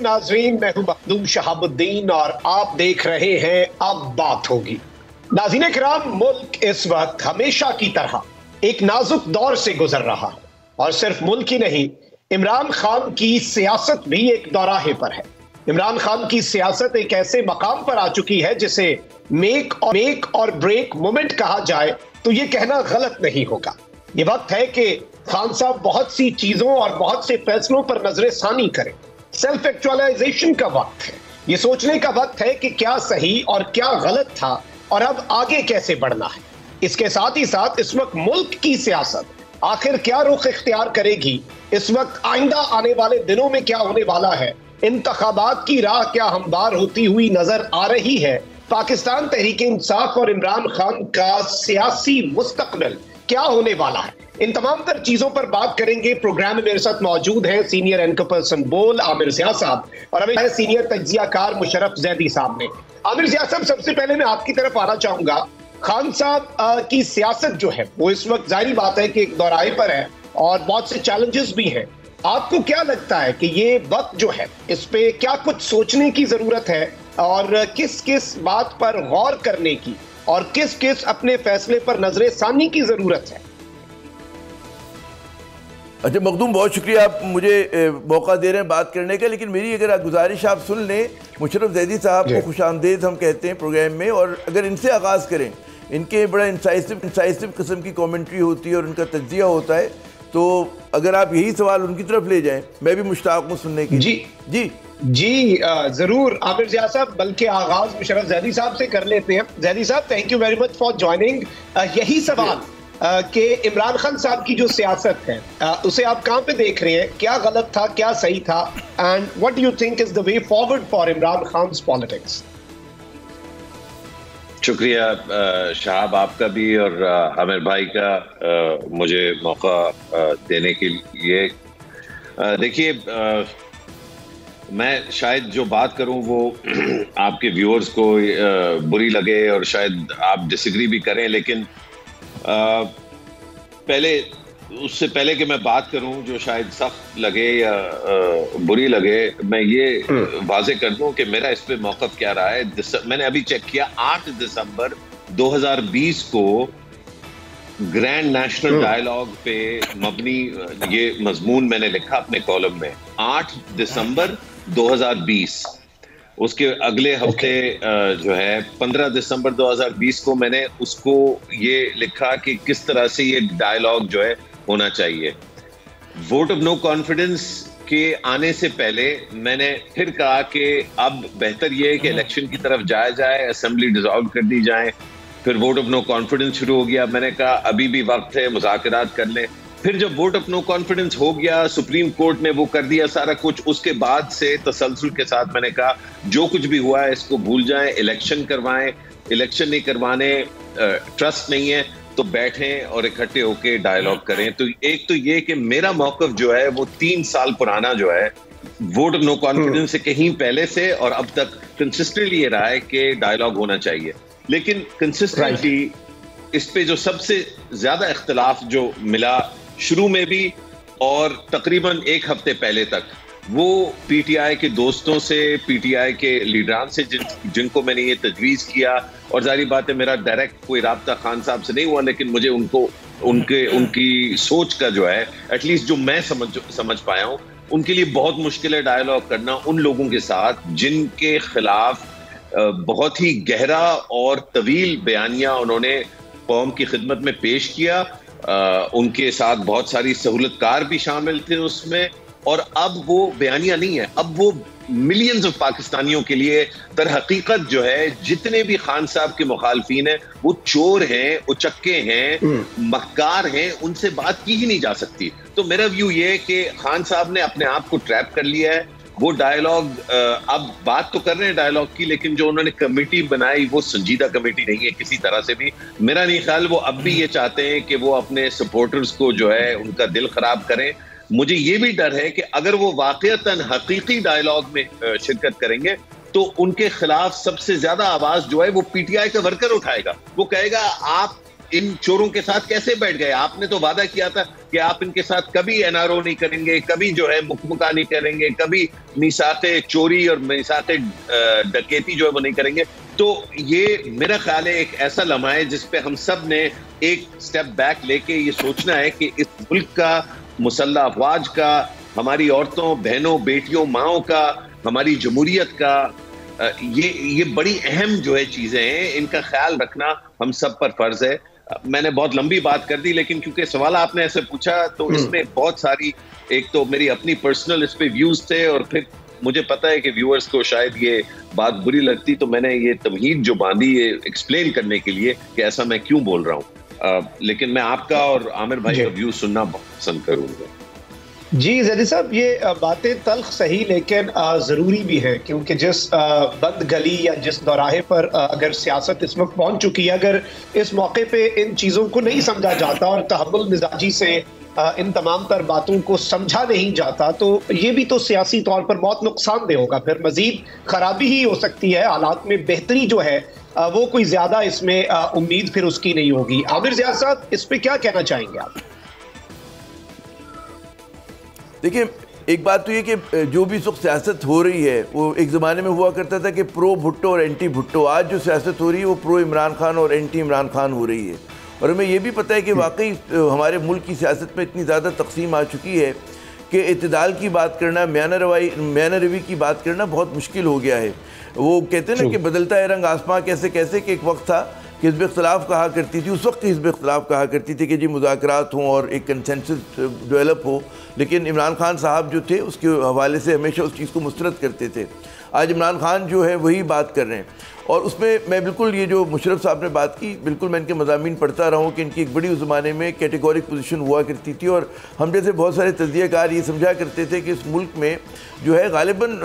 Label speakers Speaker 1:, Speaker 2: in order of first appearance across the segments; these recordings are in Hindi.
Speaker 1: नाजरीन, मैं हूं मखदूम शहाबुद्दीन और आप देख रहे हैं अब बात होगी। नाज़रीन किराम, मुल्क इस वक्त हमेशा की तरह एक नाजुक दौर से गुजर रहा है और सिर्फ मुल्क ही नहीं, इमरान खान की सियासत भी एक दौराहे पर है। इमरान खान की सियासत एक ऐसे मकाम पर आ चुकी है जिसे मेक और ब्रेक मोमेंट कहा जाए तो ये कहना गलत नहीं होगा। ये वक्त है कि खान साहब बहुत सी चीजों और बहुत से फैसलों पर नजर सानी करें। सेल्फ एक्चुअलाइजेशन का वक्त है। ये सोचने का वक्त है कि क्या सही और क्या गलत था और अब आगे कैसे बढ़ना है। इसके साथ ही साथ इस वक्त मुल्क की सियासत आखिर क्या रुख इख्तियार करेगी, इस वक्त आइंदा आने वाले दिनों में क्या होने वाला है, इंतखाबात की राह क्या हमवार होती हुई नजर आ रही है, पाकिस्तान तहरीक इंसाफ और इमरान खान का सियासी मुस्तकबिल क्या होने वाला है, इन तमाम तर चीजों पर बात करेंगे। प्रोग्राम में मेरे साथ मौजूद हैं सीनियर एंकर पर्सन बोल आमिर ज़िया साहब और हमें सीनियर तज्जियाकार मुशर्रफ ज़ैदी साहब ने। आमिर ज़िया साहब, सबसे पहले मैं आपकी तरफ आना चाहूंगा। खान साहब की सियासत जो है वो इस वक्त जाहिर बात है कि एक दौराहे पर है और बहुत से चैलेंजेस भी हैं। आपको क्या लगता है कि ये वक्त जो है इस पे क्या कुछ सोचने की जरूरत है और किस किस बात पर गौर करने की और किस किस अपने फैसले पर नजर सानी की जरूरत है?
Speaker 2: अच्छा मखदूम, बहुत शुक्रिया आप मुझे मौका दे रहे हैं बात करने का। लेकिन मेरी अगर गुजारिश आप सुन लें, मुशर्रफ ज़ैदी साहब को खुशामदीद हम कहते हैं प्रोग्राम में, और अगर इनसे आगाज़ करें, इनके बड़ा इंसाइसिव किस्म की कमेंट्री होती है और उनका तज्जिया होता है, तो अगर आप यही सवाल उनकी तरफ ले जाएं, मैं भी मुश्ताक हूँ सुनने की।
Speaker 1: जी जरूर आमिर ज़िया साहब, बल्कि आगाज मुशर्रफ ज़ैदी साहब से कर लेते हैं। ज़ैदी साहब, thank you very much for joining. यही सवाल कि इमरान खान साहब की जो सियासत है उसे आप कहां पे देख रहे हैं, क्या गलत था, क्या सही था, and what do you think is the way forward for Imran Khan's politics?
Speaker 3: शुक्रिया शहाब आपका भी और आमिर भाई का मुझे मौका देने के लिए। देखिए, मैं शायद जो बात करूं वो आपके व्यूअर्स को बुरी लगे और शायद आप डिसएग्री भी करें, लेकिन उससे पहले कि मैं बात करूं जो शायद सख्त लगे या बुरी लगे, मैं ये वाज़ेह कर दूं कि मेरा इस पे मौक़िफ़ क्या रहा है। मैंने अभी चेक किया, 8 दिसंबर 2020 को ग्रैंड नेशनल डायलॉग पे मबनी ये मजमून मैंने लिखा अपने कॉलम में, 8 दिसंबर 2020। उसके अगले हफ्ते जो है 15 दिसंबर 2020 को मैंने उसको ये लिखा कि किस तरह से ये डायलॉग जो है होना चाहिए। वोट ऑफ नो कॉन्फिडेंस के आने से पहले मैंने फिर कहा कि अब बेहतर ये है कि इलेक्शन की तरफ जाया जाए, असेंबली डिसॉल्व कर दी जाए। फिर वोट ऑफ नो कॉन्फिडेंस शुरू हो गया, मैंने कहा अभी भी वक्त है, मुज़ाकरात कर लें। फिर जब वोट ऑफ नो कॉन्फिडेंस हो गया, सुप्रीम कोर्ट ने वो कर दिया सारा कुछ, उसके बाद से तसलसल के साथ मैंने कहा जो कुछ भी हुआ है इसको भूल जाएं, इलेक्शन करवाएं। इलेक्शन नहीं करवाने, ट्रस्ट नहीं है तो बैठें और इकट्ठे होके डायलॉग करें। तो एक तो ये कि मेरा मौक़िफ़ जो है वो 3 साल पुराना जो है, वोट ऑफ नो कॉन्फिडेंस से कहीं पहले से और अब तक कंसिस्टेंटली ये रहा है कि डायलॉग होना चाहिए। लेकिन कंसिस्टेंटली इस पे जो सबसे ज्यादा इख्तिलाफ जो मिला शुरू में भी और तकरीबन 1 हफ्ते पहले तक, वो पीटीआई के दोस्तों से, पीटीआई के लीडरान से जिनको मैंने ये तजवीज़ किया, और जारी बात है मेरा डायरेक्ट कोई राब्ता खान साहब से नहीं हुआ, लेकिन मुझे उनकी सोच का जो है एटलीस्ट जो मैं समझ पाया हूँ, उनके लिए बहुत मुश्किल है डायलॉग करना उन लोगों के साथ जिनके खिलाफ बहुत ही गहरा और तवील बयानिया उन्होंने कौम की खिदमत में पेश किया। उनके साथ बहुत सारी सहूलतकार भी शामिल थे उसमें, और अब वो बयानिया नहीं है, अब वो मिलियंस ऑफ पाकिस्तानियों के लिए दर हकीकत जो है जितने भी खान साहब के मुखालफीन हैं वो चोर हैं, उचक्के हैं, मक्कार हैं, उनसे बात की ही नहीं जा सकती। तो मेरा व्यू ये है कि खान साहब ने अपने आप को ट्रैप कर लिया है। वो डायलॉग, अब बात तो कर रहे हैं डायलॉग की, लेकिन जो उन्होंने कमेटी बनाई वो संजीदा कमेटी नहीं है किसी तरह से भी। मेरा नहीं ख्याल वो अब भी ये चाहते हैं कि वो अपने सपोर्टर्स को जो है उनका दिल खराब करें। मुझे ये भी डर है कि अगर वो वाकईतन हकीकी डायलॉग में शिरकत करेंगे तो उनके खिलाफ सबसे ज्यादा आवाज जो है वो पीटीआई का वर्कर उठाएगा। वो कहेगा आप इन चोरों के साथ कैसे बैठ गए, आपने तो वादा किया था कि आप इनके साथ कभी एनआरओ नहीं करेंगे, कभी जो है मुकमुका नहीं करेंगे, कभी मिसाते चोरी और मिसाते डकैती जो है वो नहीं करेंगे। तो ये मेरा ख्याल है एक ऐसा लम्हा है जिस पे हम सब ने एक स्टेप बैक लेके ये सोचना है कि इस मुल्क का, मुसल्लह अफवाज का, हमारी औरतों, बहनों, बेटियों, माओं का, हमारी जमहूरियत का, ये बड़ी अहम जो है चीजें हैं, इनका ख्याल रखना हम सब पर फर्ज है। मैंने बहुत लंबी बात कर दी, लेकिन क्योंकि सवाल आपने ऐसे पूछा तो इसमें बहुत सारी, एक तो मेरी अपनी पर्सनल इस पे व्यूज थे, और फिर मुझे पता है कि व्यूअर्स को शायद ये बात बुरी लगती, तो मैंने ये तमहीद जो बांधी ये एक्सप्लेन करने के लिए कि ऐसा मैं क्यों बोल रहा हूँ। लेकिन मैं आपका और आमिर भाई का व्यू सुनना बहुत पसंद करूंगा।
Speaker 1: जी ज़ैदी साहब, ये बातें तल्ख सही लेकिन ज़रूरी भी है, क्योंकि जिस बंद गली या जिस दौराहे पर अगर सियासत इस वक्त पहुंच चुकी है, अगर इस मौके पे इन चीज़ों को नहीं समझा जाता और तहम्मुल मिजाजी से इन तमाम तर बातों को समझा नहीं जाता, तो ये भी तो सियासी तौर पर बहुत नुकसानदेह होगा। फिर मज़ीद खराबी ही हो सकती है, हालात में बेहतरी जो है वो कोई ज़्यादा इसमें उम्मीद फिर उसकी नहीं होगी। आमिर ज़ियाद साहब, इस पर क्या कहना चाहेंगे आप?
Speaker 2: देखिए, एक बात तो ये कि जो भी इस वक्त सियासत हो रही है वो एक ज़माने में हुआ करता था कि प्रो भुट्टो और एंटी भुट्टो। आज जो सियासत हो रही है वो प्रो इमरान खान और एंटी इमरान खान हो रही है। और हमें ये भी पता है कि वाकई हमारे मुल्क की सियासत में इतनी ज़्यादा तकसीम आ चुकी है कि इत्तेदाल की बात करना, म्यान रवी की बात करना बहुत मुश्किल हो गया है। वो कहते हैं ना कि बदलता है रंग आसमां कैसे कैसे, कि एक वक्त था कि हिज़्ब इख्तिलाफ कहा करती थी, उस वक्त हिज़्ब इख्तिलाफ कहा करती थी कि जी मुज़ाकरात हों और एक कंसेंसस डेवलप हो, लेकिन इमरान खान साहब जो थे उसके हवाले से हमेशा उस चीज़ को मुस्तरद करते थे। आज इमरान खान जो है वही बात कर रहे हैं, और उसमें मैं बिल्कुल ये जो मुशर्रफ साहब ने बात की, बिल्कुल मैं इनके मज़ामीन पढ़ता रहा हूँ कि इनकी एक बड़ी उस ज़माने में कैटेगोरिक पोजीशन हुआ करती थी, और हम जैसे बहुत सारे तज्ज़ियाकार ये समझा करते थे कि इस मुल्क में जो है गालिबन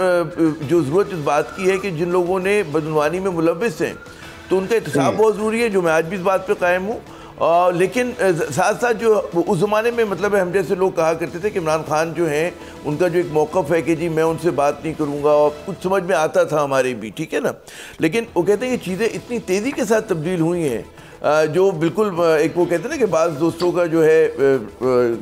Speaker 2: जो ज़रूरत इस बात की है कि जिन लोगों ने बदनवानी में मुलव्विस हैं तो उनका एहतसाब बहुत ज़रूरी है, जो मैं आज भी इस बात पर कायम हूँ। लेकिन साथ साथ जो उस ज़माने में मतलब हम जैसे लोग कहा करते थे कि इमरान खान जो हैं उनका जो एक मौक़िफ़ है कि जी मैं उनसे बात नहीं करूँगा, और कुछ समझ में आता था हमारे भी, ठीक है ना। लेकिन वो कहते हैं कि चीज़ें इतनी तेज़ी के साथ तब्दील हुई हैं, जो बिल्कुल एक वो कहते हैं ना कि बाज़ दोस्तों का जो है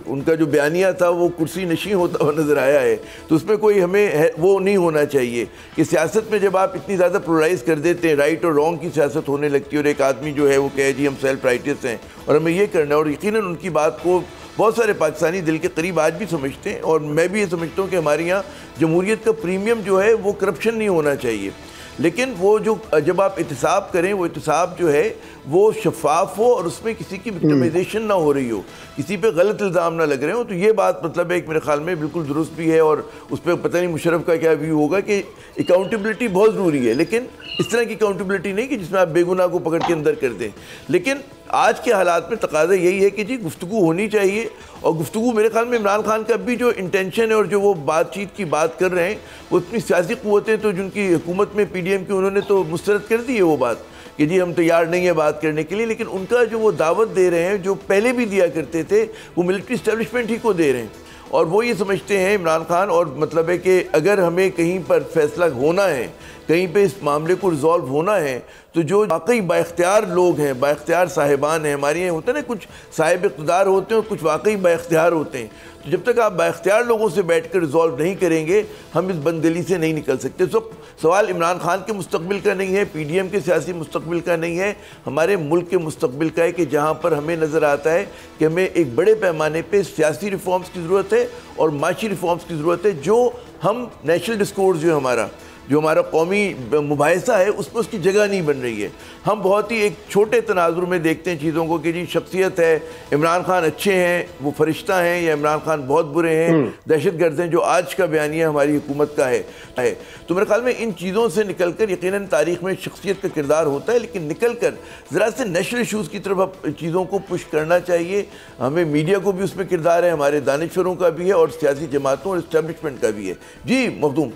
Speaker 2: उनका जो बयानिया था वो कुर्सी नशीं होता हुआ नज़र आया है। तो उसमें कोई हमें वो नहीं होना चाहिए कि सियासत में जब आप इतनी ज़्यादा प्रोलाइज़ कर देते हैं, राइट और रॉन्ग की सियासत होने लगती है, और एक आदमी जो है वो कहे जी हम सेल्फ राइटियस हैं और हमें ये करना है, और यकीनन उनकी बात को बहुत सारे पाकिस्तानी दिल के करीब आज भी समझते हैं। और मैं भी ये समझता हूँ कि हमारे यहाँ जमहूरियत का प्रीमियम जो है वो करप्शन नहीं होना चाहिए, लेकिन वो जो जब आप एहतसाब करें वो एहतसाब जो है वो शफाफ हो और उसमें किसी की विक्टिमाइजेशन ना हो रही हो, किसी पे गलत इल्ज़ाम ना लग रहे हो। तो ये बात मतलब एक मेरे ख्याल में बिल्कुल दुरुस्त भी है, और उस पर पता नहीं मुशर्रफ का क्या व्यू होगा कि अकाउंटेबिलिटी बहुत ज़रूरी है, लेकिन इस तरह की अकाउंटेबिलिटी नहीं कि जिसमें आप बेगुनाह को पकड़ के अंदर कर दें। लेकिन आज के हालात में तकाज़ा यही है कि जी गुफ्तगू होनी चाहिए, और गुफ्तगू मेरे ख्याल में इमरान खान का भी जो इंटेंशन है और जो वो बातचीत की बात कर रहे हैं, वो इतनी सियासी क़ुव्वतें तो जिनकी हुकूमत में PDM की, उन्होंने तो मुस्तरद कर दी है वो बात कि जी हम तैयार नहीं है बात करने के लिए। लेकिन उनका जो वो दावत दे रहे हैं, जो पहले भी दिया करते थे, वो मिलिट्री इस्टेब्लिशमेंट ही को दे रहे हैं, और वो ये समझते हैं इमरान खान, और मतलब है कि अगर हमें कहीं पर फैसला होना है, कहीं पे इस मामले को रिजॉल्व होना है, तो जो वाकई बाइख्तियार लोग हैं, बाइख्तियार साहिबान हैं, हमारे यहाँ होते हैं ना कुछ साहिब इक़्तिदार होते हैं और कुछ वाकई बाइख्तियार होते हैं, तो जब तक आप बाइख्तियार लोगों से बैठ कर रिजॉल्व नहीं करेंगे हम इस बंदली से नहीं निकल सकते। तो सवाल इमरान खान के मुस्तकबिल का नहीं है, PDM के सियासी मुस्तकबिल का नहीं है, हमारे मुल्क के मुस्तकबिल का है, कि जहाँ पर हमें नज़र आता है कि हमें एक बड़े पैमाने पर सियासी रिफॉर्म्स की ज़रूरत है और माशी रिफॉर्म्स की ज़रूरत है, जो हम नेशनल डिस्कोर्स जो हमारा कौमी मुबाहिसा है उसमें उसकी जगह नहीं बन रही है। हम बहुत ही एक छोटे तनाजुर में देखते हैं चीज़ों को कि जी शख्सियत है, इमरान खान अच्छे हैं, वो फरिश्ता हैं, या इमरान खान बहुत बुरे हैं, दहशतगर्द हैं, जो आज का बयानिया हमारी हुकूमत का है। तो मेरे ख्याल में इन चीज़ों से निकल कर, यकीनन तारीख़ में शख्सियत का किरदार होता है, लेकिन निकल कर ज़रा से नेशनल इशूज़ की तरफ चीज़ों को पुश करना चाहिए। हमें मीडिया को भी उसमें किरदार है, हमारे दानिशवरों का भी है, और सियासी जमातों और इस्टेब्लिशमेंट का भी है। जी मखदूम।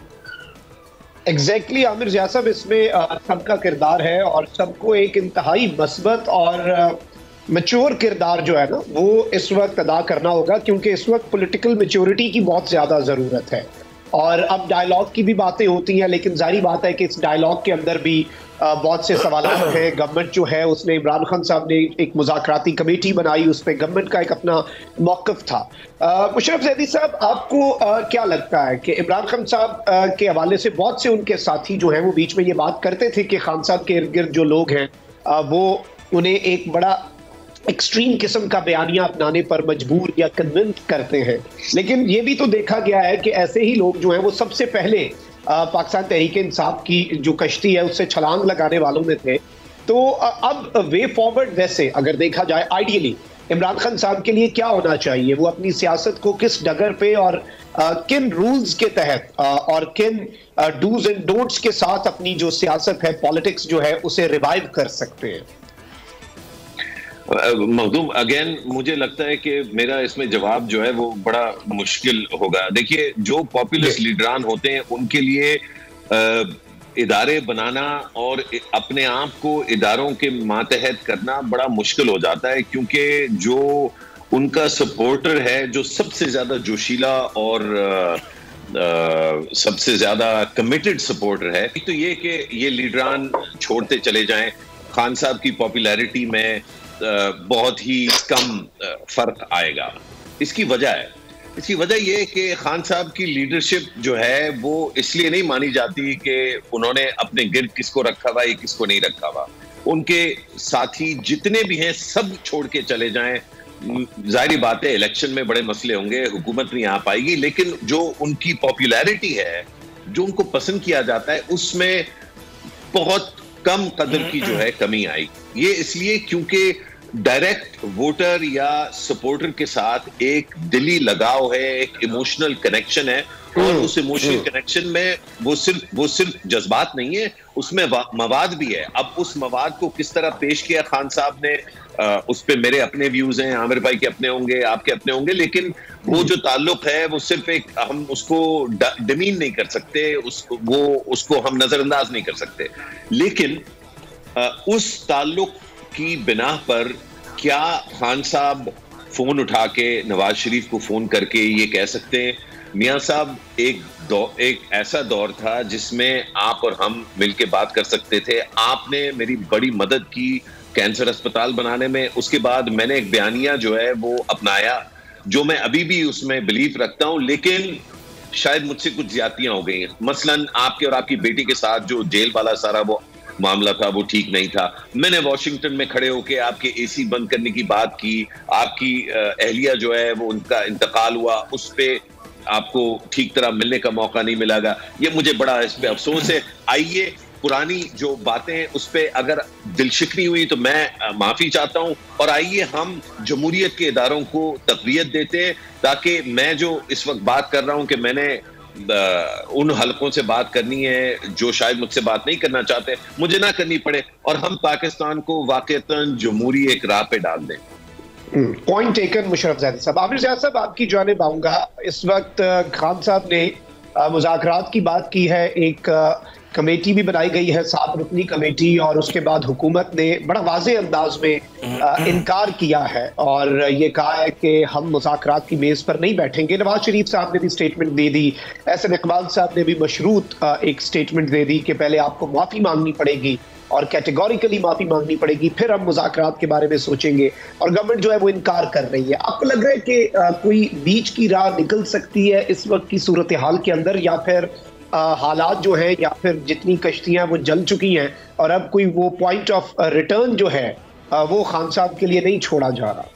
Speaker 1: एग्जैक्टली आमिर ज़िया साहब, इसमें सबका किरदार है, और सबको एक इंतहाई मस्बत और मैच्योर किरदार जो है ना वो इस वक्त अदा करना होगा, क्योंकि इस वक्त पॉलिटिकल मैच्योरिटी की बहुत ज़्यादा ज़रूरत है। और अब डायलॉग की भी बातें होती हैं, लेकिन जाहिर बात है कि इस डायलॉग के अंदर भी बहुत से सवाल हैं। गवर्नमेंट जो है उसने, इमरान खान साहब ने एक मुज़ाकराती कमेटी बनाई, उस पर गवर्नमेंट का एक अपना मौक़िफ़ था। मुशर्रफ ज़ैदी साहब, आपको क्या लगता है कि इमरान खान साहब के हवाले से बहुत से उनके साथी जो हैं वो बीच में ये बात करते थे कि खान साहब के इर्द गिर्द जो लोग हैं वो उन्हें एक बड़ा एक्सट्रीम किस्म का बयानिया अपनाने पर मजबूर या कन्विंस करते हैं, लेकिन ये भी तो देखा गया है कि ऐसे ही लोग जो हैं वो सबसे पहले पाकिस्तान तहरीक इंसाफ की जो कश्ती है उससे छलांग लगाने वालों में थे। तो अब वे फॉरवर्ड वैसे अगर देखा जाए आइडियली इमरान खान साहब के लिए क्या होना चाहिए? वो अपनी सियासत को किस डगर पे और किन रूल्स के तहत और किन डूज एंड डोंट्स के साथ अपनी जो सियासत है, पॉलिटिक्स जो है, उसे रिवाइव कर सकते हैं?
Speaker 3: मखदूम, अगेन मुझे लगता है कि मेरा इसमें जवाब जो है वो बड़ा मुश्किल होगा। देखिए, जो पॉपुलिस्ट लीडरान होते हैं उनके लिए इदारे बनाना और अपने आप को इदारों के मातहत करना बड़ा मुश्किल हो जाता है, क्योंकि जो उनका सपोर्टर है, जो सबसे ज्यादा जोशीला और सबसे ज्यादा कमिटेड सपोर्टर है, तो ये कि ये लीडरान छोड़ते चले जाएं। खान साहब की पॉपुलैरिटी में बहुत ही कम फर्क आएगा। इसकी वजह यह है कि खान साहब की लीडरशिप जो है वो इसलिए नहीं मानी जाती कि उन्होंने अपने गिर्द किसको रखा हुआ या किसको नहीं रखा हुआ। उनके साथी जितने भी हैं सब छोड़ के चले जाएं, जाहिर बात है इलेक्शन में बड़े मसले होंगे, हुकूमत नहीं आ पाएगी, लेकिन जो उनकी पॉपुलैरिटी है, जो उनको पसंद किया जाता है, उसमें बहुत कम कदर की जो है कमी आई। ये इसलिए क्योंकि डायरेक्ट वोटर या सपोर्टर के साथ एक दिली लगाव है, एक इमोशनल कनेक्शन है, और उस इमोशनल कनेक्शन में वो सिर्फ जज्बात नहीं है, उसमें मवाद भी है। अब उस मवाद को किस तरह पेश किया खान साहब ने, उस पे मेरे अपने व्यूज हैं, आमिर भाई के अपने होंगे, आपके अपने होंगे, लेकिन वो जो ताल्लुक है वो सिर्फ एक, हम उसको डिमीन नहीं कर सकते, उसको हम नजरअंदाज नहीं कर सकते। लेकिन उस ताल्लुक की बिना पर क्या खान साहब फोन उठा के नवाज शरीफ को फोन करके ये कह सकते हैं, मियां साहब एक ऐसा दौर था जिसमें आप और हम मिलके बात कर सकते थे, आपने मेरी बड़ी मदद की कैंसर अस्पताल बनाने में, उसके बाद मैंने एक बयानिया जो है वो अपनाया, जो मैं अभी भी उसमें बिलीफ रखता हूं, लेकिन शायद मुझसे कुछ ज्यादतियां हो गई हैं। मसलन आपके और आपकी बेटी के साथ जो जेल वाला सारा वो मामला था वो ठीक नहीं था। मैंने वॉशिंगटन में खड़े होकर आपके एसी बंद करने की बात की, आपकी अहलिया जो है वो उनका इंतकाल हुआ, उस पे आपको ठीक तरह मिलने का मौका नहीं मिलेगा। ये मुझे बड़ा इस पे अफसोस है। आइए पुरानी जो बातें उस पे अगर दिलशिकनी हुई तो मैं माफी चाहता हूं, और आइए हम जमहूरियत के इदारों को तक़वियत देते हैं, ताकि मैं जो इस वक्त बात कर रहा हूं कि मैंने उन हलकों से बात करनी है जो शायद मुझसे बात नहीं करना चाहते, मुझे ना करनी पड़े, और हम पाकिस्तान को वाकईतन जमहूरी एक राह पे डाल दें।
Speaker 1: पॉइंट टेकन मुशर्रफ ज़ैदी साहब। आमिर ज़ैद साहब, आपकी जानिब आऊंगा। इस वक्त खान साहब ने मुज़ाकरात की बात की है, एक कमेटी भी बनाई गई है, 7 रुकनी कमेटी, और उसके बाद हुकूमत ने बड़ा वाज़ेह अंदाज में इनकार किया है और ये कहा है कि हम मुज़ाकरात की मेज़ पर नहीं बैठेंगे। नवाज शरीफ साहब ने भी स्टेटमेंट दे दी, एहसन इकबाल साहब ने भी मशरूत एक स्टेटमेंट दे दी कि पहले आपको माफ़ी मांगनी पड़ेगी और कैटेगोरिकली माफ़ी मांगनी पड़ेगी, फिर हम मुज़ाकरात के बारे में सोचेंगे, और गवर्नमेंट जो है वो इनकार कर रही है। आपको लग रहा है कि कोई बीच की राह निकल सकती है इस वक्त की सूरत हाल के अंदर, या फिर हालात जो है, या फिर जितनी कश्तियां वो जल चुकी हैं और अब कोई वो पॉइंट ऑफ रिटर्न जो है वो खान साहब के लिए नहीं छोड़ा जा रहा?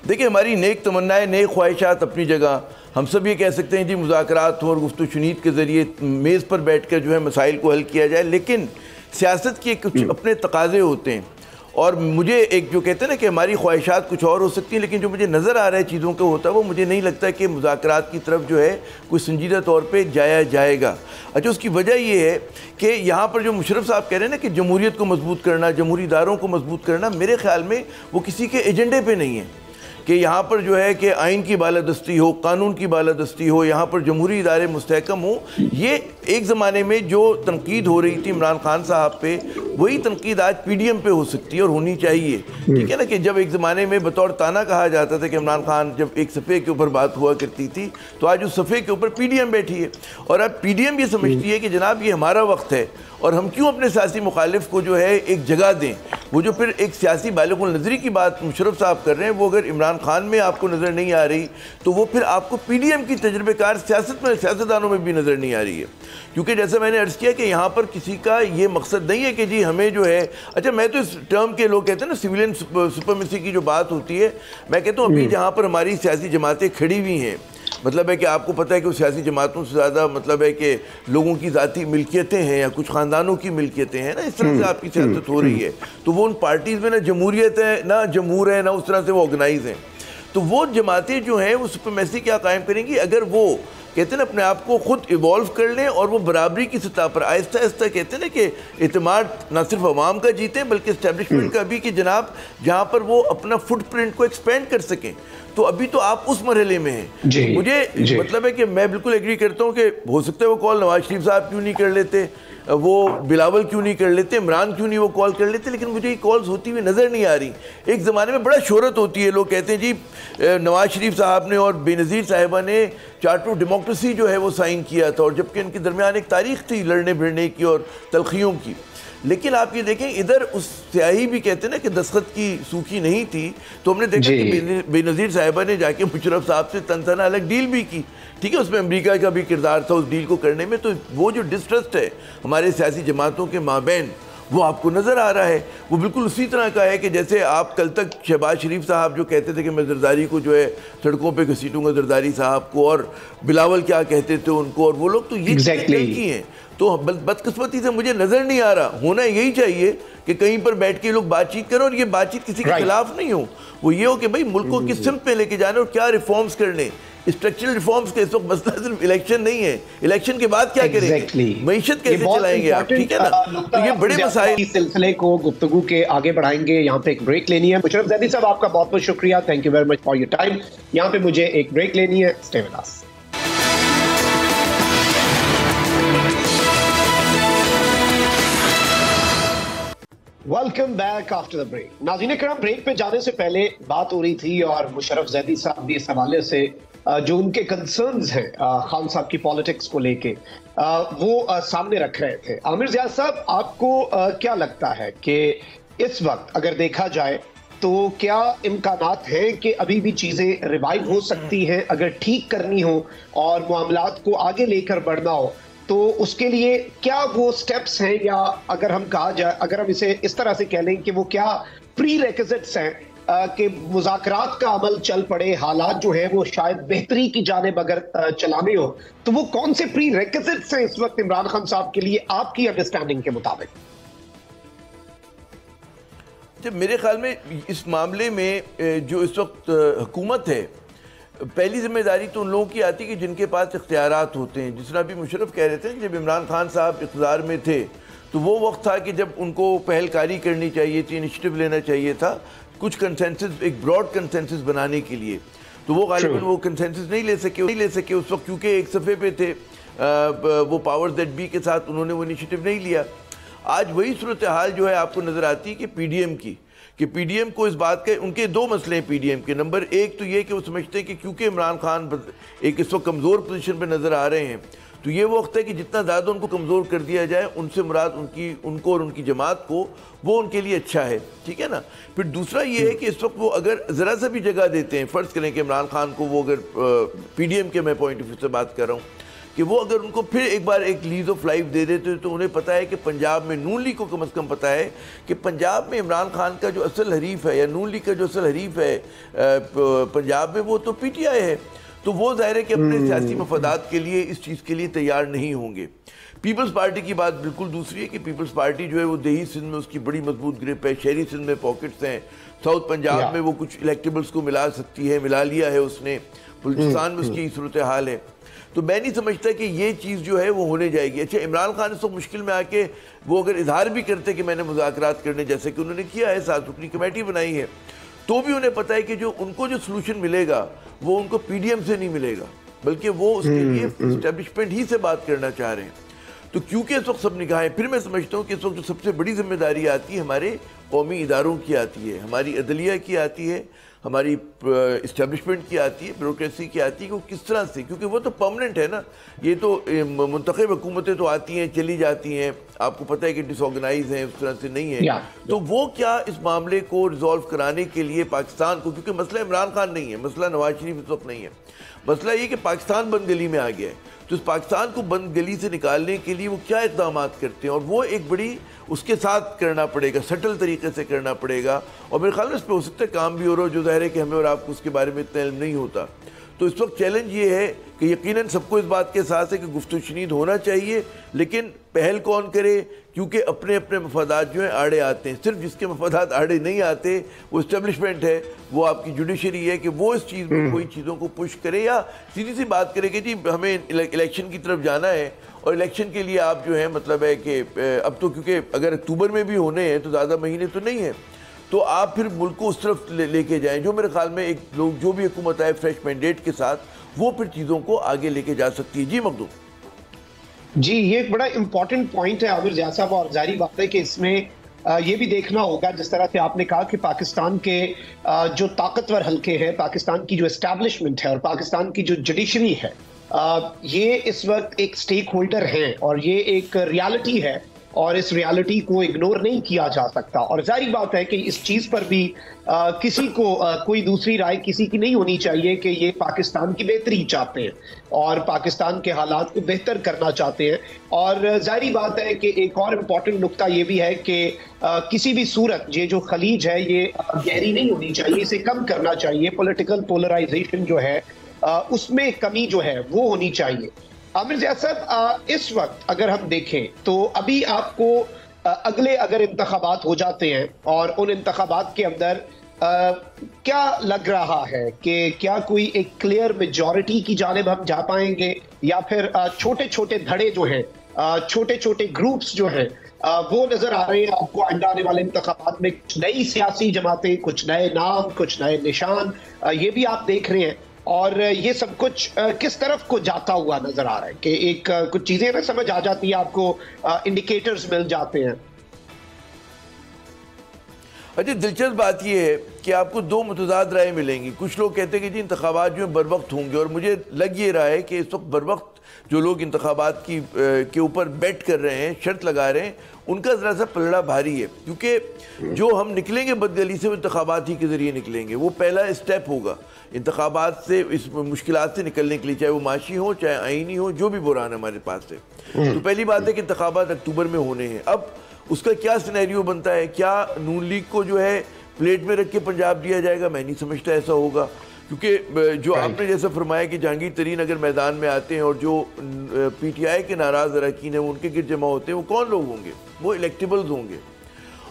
Speaker 2: देखिए, हमारी नेक तमन्नाएं, नेक ख्वाहिशात अपनी जगह, हम सब ये कह सकते हैं जी मुज़ाकरात हो और गुफ्तगू शुनीद के ज़रिए मेज़ पर बैठ कर जो है मसाइल को हल किया जाए, लेकिन सियासत के कुछ अपने तकाज़े होते हैं, और मुझे एक जो कहते हैं ना कि हमारी ख्वाहिशात कुछ और हो सकती हैं, लेकिन जो मुझे नज़र आ रहा है चीज़ों का होता है वो मुझे नहीं लगता कि मुज़ाकरात की तरफ जो है कोई संजीदा तौर पे जाया जाएगा। अच्छा, उसकी वजह ये है कि यहाँ पर जो मुशर्रफ साहब कह रहे हैं ना कि जमहूरियत को मजबूत करना, जमहूरी इदारों को मजबूत करना, मेरे ख्याल में वो किसी के एजेंडे पर नहीं है कि यहाँ पर जो है कि आइन की बालादस्ती हो, कानून की बालादस्ती हो, यहाँ पर जमहूरी इदारे मुस्तहकम हो। ये एक ज़माने में जो तनकीद हो रही थी इमरान खान साहब पे, वही तनकीद आज पीडीएम पे हो सकती है और होनी चाहिए। ठीक है ना, कि जब एक ज़माने में बतौर ताना कहा जाता था कि इमरान खान जब एक सफ़े के ऊपर बात हुआ करती थी, तो आज उस सफ़े के ऊपर पीडीएम बैठी है और अब पीडीएम ये समझती है कि जनाब ये हमारा वक्त है और हम क्यों अपने सियासी मुखालिफ को जो है एक जगह दें। वो जो फिर एक सियासी बालिगुल नज़री की बात मुशर्रफ साहब कर रहे हैं, वो अगर इमरान खान में आपको नज़र नहीं आ रही तो वो फिर आपको पीडीएम की तजर्बेकार सियासतदानों में भी नज़र नहीं आ रही है। क्योंकि जैसे मैंने अर्ज़ किया कि यहाँ पर किसी का ये मकसद नहीं है कि जी हमें जो है, अच्छा मैं तो इस टर्म के लोग कहते हैं ना सिविलियन सुपरमेसी की जो बात होती है, मैं कहता हूँ अभी जहाँ पर हमारी सियासी जमातें खड़ी हुई हैं, मतलब है कि आपको पता है कि सियासी जमातों से ज़्यादा मतलब है कि लोगों की ज़ाती मिल्कियतें हैं या कुछ ख़ानदानों की मिल्कियतें हैं ना, इस तरह से आपकी सियासत हो रही है। तो वो उन पार्टीज़ में ना जमहूरियत है, ना जमहूर है, ना उस तरह से वो ऑर्गेनाइज हैं। तो वो जमातें जो हैं वो सुपरमेसी क्या कायम करेंगी अगर वो कहते हैं ना अपने आप को खुद इवॉल्व कर लें और वो बराबरी की सतह पर आहिस्ता आहिस्ता कहते हैं ना कि एतमाद ना सिर्फ अवाम का जीते बल्कि इस्टेब्लिशमेंट का भी, कि जनाब जहाँ पर वो अपना फुटप्रिंट को एक्सपेंड कर सकें। तो अभी तो आप उस मरहले में हैं। मुझे मतलब है कि मैं बिल्कुल एग्री करता हूँ कि हो सकता है वो कॉल नवाज शरीफ साहब क्यों नहीं कर लेते, वो बिलावल क्यों नहीं कर लेते, इमरान क्यों नहीं वो कॉल कर लेते, लेकिन मुझे ये कॉल्स होती हुई नज़र नहीं आ रही। एक ज़माने में बड़ा शोहरत होती है, लोग कहते हैं जी नवाज शरीफ साहब ने और बेनज़ीर साहिबा ने चार्टर ऑफ डेमोक्रेसी जो है वो साइन किया था, और जबकि इनके दरमियान एक तारीख थी लड़ने भिड़ने की और तलखियों की। लेकिन आप ये देखें इधर उस स्याही भी कहते हैं ना कि दस्तखत की सूखी नहीं थी, तो हमने देखा कि बेनज़ीर साहिबा ने जाके मुशर्रफ साहब से तनतना अलग डील भी की। ठीक है, उसमें अमेरिका का भी किरदार था उस डील को करने में। तो वो जो डिस्ट्रस्ट है हमारे सियासी जमातों के माबैन वो आपको नज़र आ रहा है। वो बिल्कुल उसी तरह का है कि जैसे आप कल तक शहबाज शरीफ साहब जो कहते थे कि मैं जरदारी को जो है सड़कों पे घसीटूंगा जरदारी साहब को, और बिलावल क्या कहते थे उनको, और वो लोग तो ये की हैं। तो बदकिस्मती से मुझे नज़र नहीं आ रहा, होना यही चाहिए कि कहीं पर बैठ के लोग बातचीत करें और ये बातचीत किसी के खिलाफ नहीं हो। वो ये हो कि भाई मुल्क को किस सिमत पे लेके जाना और क्या रिफॉर्म्स करने। स्ट्रक्चरल रिफॉर्म्स के इस वक्त मसला सिर्फ इलेक्शन नहीं है, इलेक्शन के बाद क्या करेंगे, मईशत कैसे चलाएंगे आप, ठीक है ना। तो ये बड़े मसाइल
Speaker 1: इस सिलसिले को गुफ्तगू के आगे बढ़ाएंगे। यहाँ पे एक ब्रेक लेनी है। मुशर्रफ ज़ैदी साहब आपका बहुत बहुत शुक्रिया, thank you very much for your time. यहाँ पे मुझे एक ब्रेक लेनी है, stay with us. Welcome back after the break. नाज़रीन करम, ब्रेक पे जाने से पहले बात हो रही थी और मुशर्रफ ज़ैदी साहब भी इस हवाले से जो उनके कंसर्न्स हैं खान साहब की पॉलिटिक्स को लेके वो सामने रख रहे थे। आमिर ज़िया साहब, आपको क्या लगता है कि इस वक्त अगर देखा जाए तो क्या इम्कानात हैं कि अभी भी चीज़ें रिवाइव हो सकती हैं अगर ठीक करनी हो और मामलात को आगे लेकर बढ़ना हो, तो उसके लिए क्या वो स्टेप्स हैं, या अगर हम कहा जाए, अगर हम इसे इस तरह से कह लें कि वो क्या प्री रेक्विजिट्स हैं कि मुज़ाकरात का अमल चल पड़े, हालात जो है वो शायद बेहतरी की जानिब अगर चलाने हो, तो वो कौन से प्री रेक्विजिट्स हैं इस वक्त इमरान खान साहब के लिए आपकी अंडरस्टैंडिंग के मुताबिक?
Speaker 2: जब मेरे ख्याल में इस मामले में जो इस वक्त हुकूमत है, पहली जिम्मेदारी तो उन लोगों की आती है कि जिनके पास इख्तियारात होते हैं। जिस तरह अभी मुशर्रफ कह रहे थे, जब इमरान खान साहब इक़्तिदार में थे तो वो वक्त था कि जब उनको पहलकारी करनी चाहिए थी, इनिशिएटिव लेना चाहिए था कुछ कंसेंसस, एक ब्रॉड कंसेंसस बनाने के लिए। तो वो गालिबन वो कंसेंसस नहीं ले सके उस वक्त, क्योंकि एक सफ़े पे थे वो पावर ज़ेड बी के साथ, उन्होंने वो इनिशिएटिव नहीं लिया। आज वही सूरत हाल जो है आपको नज़र आती है कि पीडीएम की, कि पीडीएम को इस बात के, उनके दो मसले हैं पीडीएम के। नंबर एक तो ये कि वो समझते हैं कि क्योंकि इमरान खान एक इस वक्त कमज़ोर पोजीशन पे नज़र आ रहे हैं, तो ये वो वक्त है कि जितना ज़्यादा उनको कमज़ोर कर दिया जाए, उनसे मुराद उनको और उनकी जमात को, वो उनके लिए अच्छा है, ठीक है ना। फिर दूसरा ये है कि इस वक्त वो अगर ज़रा सा भी जगह देते हैं, फ़र्ज़ करें कि इमरान खान को वो अगर पीडीएम के मैं पॉइंट ऑफ व्यू से बात कर रहा हूँ, कि वो अगर उनको फिर एक बार एक लीज ऑफ लाइफ दे देते तो उन्हें पता है कि पंजाब में नून लीग को कम से कम पता है कि पंजाब में इमरान खान का जो असल हरीफ है, या नून लीग का जो असल हरीफ है पंजाब में, वो तो पीटीआई है। तो वो ज़ाहिर है कि अपने सियासी मफादात के लिए इस चीज़ के लिए तैयार नहीं होंगे। पीपल्स पार्टी की बात बिल्कुल दूसरी है कि पीपल्स पार्टी जो है वो देही सिंध में उसकी बड़ी मजबूत ग्रिप है, शहरी सिंध में पॉकेट्स हैं, साउथ पंजाब में वो कुछ इलेक्टेबल्स को मिला सकती है, मिला लिया है उसने, बलूचिस्तान में उसकी सूरत हाल है। तो मैं नहीं समझता कि ये चीज़ जो है वो होने जाएगी। अच्छा, इमरान खान इस मुश्किल में आके वो अगर इजहार भी करते कि मैंने मुज़ाकरात करने, जैसे कि उन्होंने किया है, 7 रुकनी कमेटी बनाई है, तो भी उन्हें पता है कि जो उनको जो सलूशन मिलेगा वो उनको पीडीएम से नहीं मिलेगा, बल्कि वो उसके लिए इस्टेब्लिशमेंट ही से बात करना चाह रहे हैं। तो क्योंकि इस वक्त सब निगाहें, फिर मैं समझता हूँ कि इस वक्त जो सबसे बड़ी जिम्मेदारी आती है हमारे कौमी इदारों की आती है, हमारी अदलिया की आती है, हमारी इस्टेब्लिशमेंट की आती है, ब्यूरोक्रेसी की आती है कि वो किस तरह से, क्योंकि वो तो परमानेंट है ना, ये तो मुंतखब हुकूमतें तो आती हैं चली जाती हैं, आपको पता है कि डिसऑर्गेनाइज हैं, उस तरह से नहीं है। तो वो क्या इस मामले को रिजॉल्व कराने के लिए पाकिस्तान को, क्योंकि मसला इमरान खान नहीं है, मसला नवाज शरीफ इस वक्त नहीं है, मसला ये कि पाकिस्तान बंद गली में आ गया है, तो इस पाकिस्तान को बंद गली से निकालने के लिए वो क्या इक़दाम करते हैं, और वो एक बड़ी उसके साथ करना पड़ेगा, सटल तरीके से करना पड़ेगा, और मेरे ख्याल में इस पर हो सकता है काम भी हो रहा हो, जो ज़ाहिर है कि हमें और आपको उसके बारे में इतना इल्म नहीं होता। तो इस वक्त चैलेंज ये है कि यकीनन सबको इस बात के साथ है कि गुफ्तगू शनीद होना चाहिए, लेकिन पहल कौन करे, क्योंकि अपने अपने मफादात जो हैं आड़े आते हैं। सिर्फ जिसके मफादात आड़े नहीं आते वो इस्टेब्लिशमेंट है, वो आपकी जुडिशरी है कि वो इस चीज़ में कोई चीज़ों को पुश करे या सीधी सी बात करे कि जी हमें इलेक्शन की तरफ जाना है, और इलेक्शन के लिए आप जो है मतलब है कि अब तो क्योंकि अगर अक्टूबर में भी होने हैं तो ज़्यादा महीने तो नहीं है, तो आप फिर मुल्क को उस तरफ लेके जाएं, जो मेरे ख्याल में एक लोग जो भी हुकूमत आए फ्रेश मैंडेट के साथ, वो फिर चीज़ों को आगे लेके जा सकती है। जी मखदूम
Speaker 1: जी, ये एक बड़ा इंपॉर्टेंट पॉइंट है आमिर ज़िया साहब, और जारी बात है कि इसमें ये भी देखना होगा, जिस तरह से आपने कहा कि पाकिस्तान के जो ताकतवर हलके हैं, पाकिस्तान की जो एस्टैब्लिशमेंट है और पाकिस्तान की जो जुडिशरी है, ये इस वक्त एक स्टेक होल्डर हैं और ये एक रियलिटी है, और इस रियलिटी को इग्नोर नहीं किया जा सकता। और जारी बात है कि इस चीज़ पर भी किसी को कोई दूसरी राय किसी की नहीं होनी चाहिए कि ये पाकिस्तान की बेहतरी चाहते हैं और पाकिस्तान के हालात को बेहतर करना चाहते हैं। और जारी बात है कि एक और इम्पॉर्टेंट नुक्ता ये भी है कि किसी भी सूरत ये जो खलीज है ये गहरी नहीं होनी चाहिए, इसे कम करना चाहिए। पॉलिटिकल पोलराइजेशन जो है उसमें कमी जो है वो होनी चाहिए। आमिर ज़िया साहब, इस वक्त अगर हम देखें तो अभी आपको अगले अगर इंतखाबात हो जाते हैं और उन इंतखाबात के अंदर क्या लग रहा है कि क्या कोई एक क्लियर मेजॉरिटी की जानिब हम जा पाएंगे, या फिर छोटे छोटे धड़े जो हैं, छोटे छोटे ग्रुप्स जो हैं वो नजर आ रहे हैं आपको आने वाले इंतखाबात में? कुछ नई सियासी जमातें, कुछ नए नाम, कुछ नए निशान, ये भी आप देख रहे हैं, और ये सब कुछ किस तरफ को जाता हुआ नजर आ रहा है कि एक कुछ चीजें ना समझ आ जाती है, आपको इंडिकेटर्स मिल जाते हैं।
Speaker 2: अच्छा, दिलचस्प बात यह है कि आपको दो मुतज़ाद राय मिलेंगी। कुछ लोग कहते हैं कि जी इंतखाबात जो है बर वक्त होंगे, और मुझे लग ये रहा है कि इस वक्त बर वक्त जो लोग इंतखाबात के ऊपर बेट कर रहे हैं, शर्त लगा रहे हैं, उनका ज़रा सा पलड़ा भारी है, क्योंकि जो हम निकलेंगे बदगली से वो इंतखाबात ही के ज़रिए निकलेंगे। वो पहला स्टेप होगा इंतखाबात से, इस मुश्किलात से निकलने के लिए, चाहे वो माशी हो चाहे आईनी हो, जो भी बुरान हमारे पास है। तो पहली बात है कि इंतखाबात अक्टूबर में होने हैं। अब उसका क्या सिनेरियो बनता है? क्या नून लीग को जो है प्लेट में रख के पंजाब दिया जाएगा? मैं नहीं समझता ऐसा होगा, क्योंकि जो आपने जैसा फरमाया कि जहांगीर तरीन अगर मैदान में आते हैं और जो PTI के नाराज़ अरकान हैं वो उनके गिर जमा होते हैं, वो कौन लोग होंगे? वो इलेक्टेबल्स होंगे।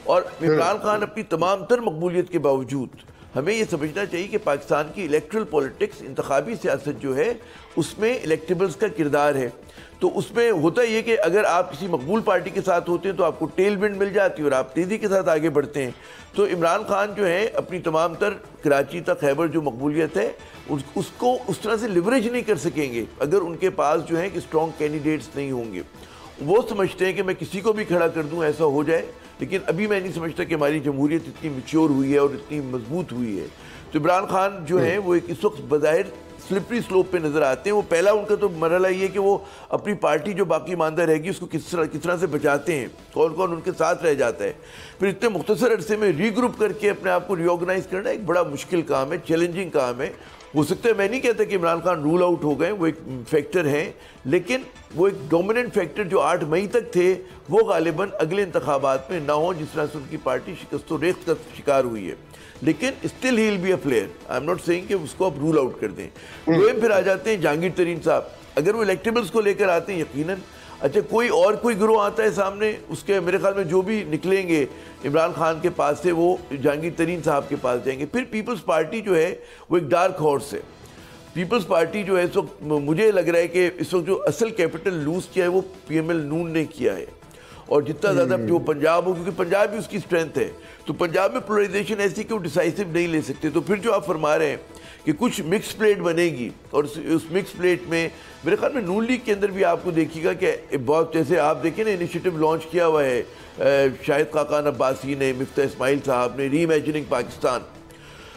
Speaker 2: और इमरान खान अपनी तमाम तर मकबूलियत के बावजूद हमें ये समझना चाहिए कि पाकिस्तान की इलेक्ट्रल पॉलिटिक्स, इंतखाबी सियासत जो है उसमें इलेक्टेबल्स का किरदार है। तो उसमें होता ये कि अगर आप किसी मकबूल पार्टी के साथ होते हैं तो आपको टेल विंड मिल जाती है और आप तेज़ी के साथ आगे बढ़ते हैं। तो इमरान खान जो है अपनी तमाम तर कराची तक खैबर जो मकबूलियत है उसको उस तरह से लिवरेज नहीं कर सकेंगे अगर उनके पास जो है कि स्ट्रॉन्ग कैंडिडेट्स नहीं होंगे। वो समझते हैं कि मैं किसी को भी खड़ा कर दूं ऐसा हो जाए, लेकिन अभी मैं नहीं समझता कि हमारी जमहूरियत इतनी मैच्योर हुई है और इतनी मजबूत हुई है। तो इमरान खान जो है वो एक इस वक्त बज़ाहिर स्लिपरी स्लोप पे नज़र आते हैं। वो पहला उनका तो मरहला ये है कि वो अपनी पार्टी जो बाकी ईमानदार रहेगी उसको किस तरह से बचाते हैं, कौन कौन उनके साथ रह जाता है। फिर इतने मुख्तसर अरसे में रीग्रुप करके अपने आप को रीऑर्गेनाइज करना एक बड़ा मुश्किल काम है, चैलेंजिंग काम है। हो सकता है, मैं नहीं कहता कि इमरान खान रूल आउट हो गए, वो एक फैक्टर हैं, लेकिन वो एक डोमिनेंट फैक्टर जो 8 मई तक थे वो गालिबन अगले इंतखाबात में ना हो, जिस तरह से उनकी पार्टी शिकस्त व रेख्त का शिकार हुई है। लेकिन still he will be a player. I am not saying कि उसको आप रूल आउट कर दें। तो फिर आ जाते हैं जहांगीर तरीन साहब, अगर वो इलेक्टेबल्स को लेकर आते हैं यकीनन। अच्छा, कोई गिरोह आता है सामने, उसके मेरे ख्याल में जो भी निकलेंगे इमरान खान के पास से वो जहांगीर तरीन साहब के पास जाएंगे। फिर पीपल्स पार्टी जो है वो एक डार्क हॉर्स है। पीपल्स पार्टी जो है इस वक्त मुझे लग रहा है कि इस वक्त जो असल कैपिटल लूज़ किया है वो PML नून ने किया है, और जितना ज़्यादा जो पंजाब हो, क्योंकि पंजाब भी उसकी स्ट्रेंथ है, तो पंजाब में पोलराइजेशन ऐसी कि वो डिसाइसिव नहीं ले सकते। तो फिर जो आप फरमा रहे हैं कि कुछ मिक्स प्लेट बनेगी, और उस मिक्स प्लेट में मेरे ख्याल में नून लीग के अंदर भी आपको देखिएगा कि बहुत, जैसे आप देखिए ना, इनिशिएटिव लॉन्च किया हुआ है शाहिद खाकान अब्बासी ने, मिफ्ता इस्माइल साहब ने, री इमेजिनिंग पाकिस्तान,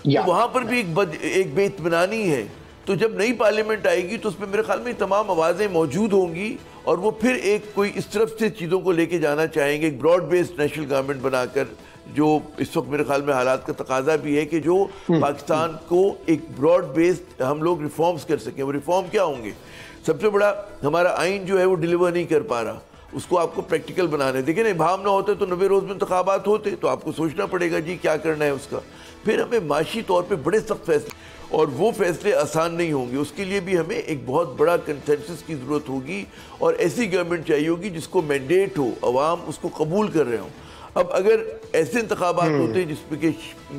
Speaker 2: तो वहाँ पर भी एक बेइत्मीनानी है। तो जब नई पार्लियामेंट आएगी तो उसमें मेरे ख्याल में तमाम आवाज़ें मौजूद होंगी, और वो फिर एक कोई इस तरफ से चीज़ों को लेके जाना चाहेंगे, एक ब्रॉड बेस्ड नेशनल गवर्नमेंट बनाकर, जो इस वक्त मेरे ख्याल में हालात का तकाजा भी है कि जो पाकिस्तान को एक ब्रॉड बेस्ड हम लोग रिफॉर्म्स कर सकें। वो रिफॉर्म क्या होंगे? सबसे बड़ा, हमारा आइन जो है वो डिलीवर नहीं कर पा रहा, उसको आपको प्रैक्टिकल बनाना है। देखिए ना, भाव ना होते तो 90 रोज़ में इंतखाबात होते, तो आपको सोचना पड़ेगा जी क्या करना है उसका। फिर हमें माशी तौर पे बड़े सख्त फैसले, और वो फैसले आसान नहीं होंगे, उसके लिए भी हमें एक बहुत बड़ा कंसेंसस की ज़रूरत होगी, और ऐसी गवर्नमेंट चाहिए होगी जिसको मैंडेट हो, अवाम उसको कबूल कर रहे हों। अब अगर ऐसे इंतखाबात होते हैं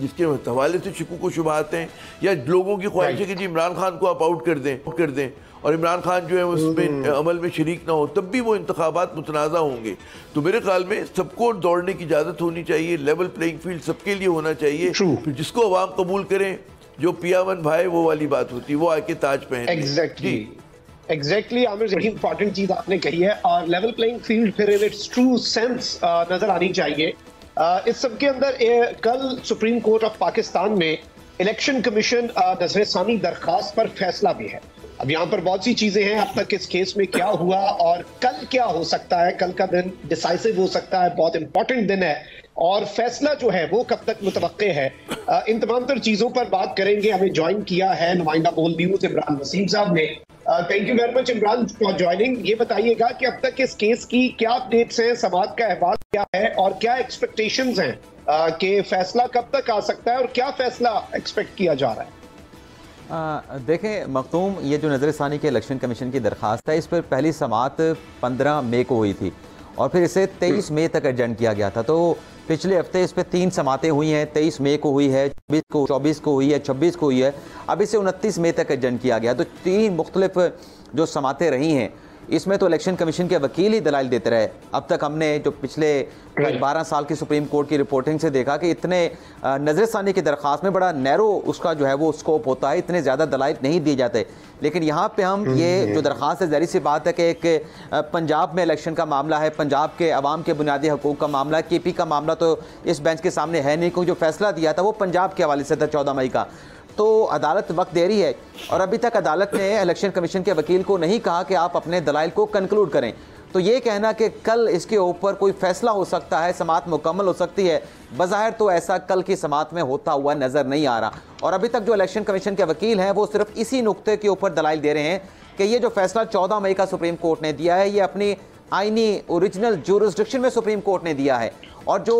Speaker 2: जिसके हवाले से शिकूक व शुबहात हैं, या लोगों की ख्वाहिश है कि जी इमरान खान को आप आउट कर दें और इमरान खान जो है उसमें अमल में शरीक ना हो, तब भी वो इंतखाबात मुतनाज़ा होंगे। तो मेरे ख्याल में सबको दौड़ने की इजाज़त होनी चाहिए, लेवल प्लेइंग फील्ड सबके लिए होना चाहिए, फिर जिसको अवाम कबूल करें, जो पियावन भाई वो वाली बात होती है, वो आके ताज पहने।
Speaker 1: एग्जैक्टली आमिर, बड़ी इंपॉर्टेंट चीज आपने कही है, और लेवल प्लेइंग फील्ड फिर इन इट्स ट्रू सेंस नजर आनी चाहिए। इस सब के अंदर कल सुप्रीम कोर्ट ऑफ पाकिस्तान में इलेक्शन कमीशन नजरसानी दरखास्त पर फैसला भी है। अब यहाँ पर बहुत सी चीजें हैं, अब तक इस केस में क्या हुआ और कल क्या हो सकता है, कल का दिन डिसाइसिव हो सकता है, बहुत इंपॉर्टेंट दिन है, और फैसला जो है वो कब तक मुतवक्के है। इन तमाम तर चीजों पर बात करेंगे। हमें ज्वाइन किया है नुमाइंदा बोल न्यूज इमरान वसीम साहब ने। Thank you very much Imran for joining. ये बताइएगा कि अब तक इस केस की क्या अपडेट्स हैं, समाज का अहवाल क्या है, और क्या एक्सपेक्टेशंस हैं कि फैसला कब तक आ सकता है, और क्या फैसला एक्सपेक्ट किया जा रहा है?
Speaker 4: देखें मखदूम, ये जो नज़रसानी के इलेक्शन कमीशन की दरख्वास्त है, इस पर पहली समाअत 15 मई को हुई थी, और फिर इसे 23 मई तक एडजर्न किया गया था। तो पिछले हफ्ते इस पर 3 समातें हुई हैं, 23 मई को हुई है, 24 को हुई है, 26 को हुई है, अब इसे 29 मई तक एडजर्न किया गया। तो 3 मुख्तलिफ जो समातें रही हैं, इसमें तो इलेक्शन कमीशन के वकील ही दलाइल देते रहे। अब तक हमने जो पिछले 12 साल की सुप्रीम कोर्ट की रिपोर्टिंग से देखा कि इतने नज़रसानी की दरख्वास्त में बड़ा नैरो उसका जो है वो स्कोप होता है, इतने ज़्यादा दलाइल नहीं दिए जाते। लेकिन यहाँ पे हम ये जो दरख्वास्त है, ज़ाहिर सी बात है कि एक पंजाब में इलेक्शन का मामला है, पंजाब के अवाम के बुनियादी हकूक़ का मामला है, KP का मामला तो इस बेंच के सामने है नहीं, क्योंकि जो फैसला दिया था वो पंजाब के हवाले से था 14 मई का। तो अदालत वक्त दे रही है, और अभी तक अदालत ने इलेक्शन कमीशन के वकील को नहीं कहा कि आप अपने दलाइल को कंक्लूड करें। तो ये कहना कि कल इसके ऊपर कोई फैसला हो सकता है, समाअत मुकम्मल हो सकती है, बज़ाहिर तो ऐसा कल की समाअत में होता हुआ नज़र नहीं आ रहा। और अभी तक जो इलेक्शन कमीशन के वकील हैं वो सिर्फ इसी नुक्ते के ऊपर दलाइल दे रहे हैं कि ये जो फैसला 14 मई का सुप्रीम कोर्ट ने दिया है, ये अपनी आइनी ओरिजिनल जुरिस्डिक्शन में सुप्रीम कोर्ट ने दिया है, और जो